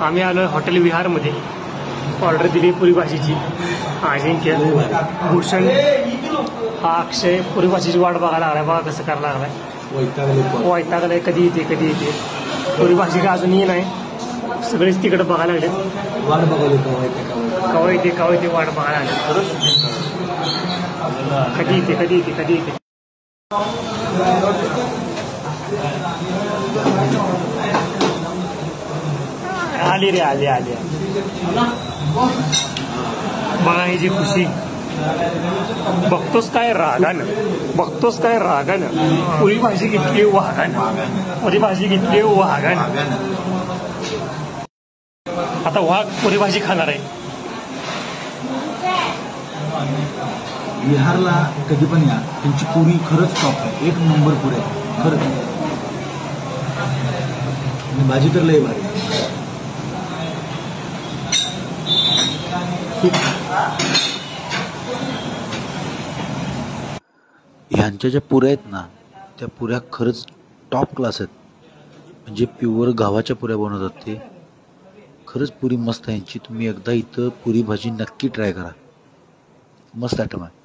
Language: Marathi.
आम्ही आलो हॉटेल विहारमध्ये. ऑर्डर दिली पुरी भाजीची. अजिंक्य, भूषण, हा अक्षय पुरी भाजीची वाट बघायला लागलाय. बघा कसं करायला लागलाय. वैतागलाय. कधी येते कधी येते. पुरी भाजी का अजूनही नाही. सगळेच तिकडे बघायला लागले. वाट बघायला कवा येते वाट बघायला लागले. कधी येते. आली. बघा ही जी खुशी. बघतोस काय रागानं. पुरी भाजी घेतली वाघानं. आता वाघ पुरी भाजी खाणार आहे. विहारला कधी पण या, त्यांची पुरी खरंच टॉप आहे. एक नंबर पुरी आहे खरंच. भाजी तर लय भारी. ह्यांच्या ज्या पुऱ्या आहेत ना, त्या पुऱ्या खरंच टॉप क्लास आहेत. म्हणजे प्युअर गावाच्या पुऱ्या बनवतात ते. खरंच पुरी मस्त आहे यांची. तुम्ही एकदा इथं पुरी भाजी नक्की ट्राय करा. मस्त आयटम आहे.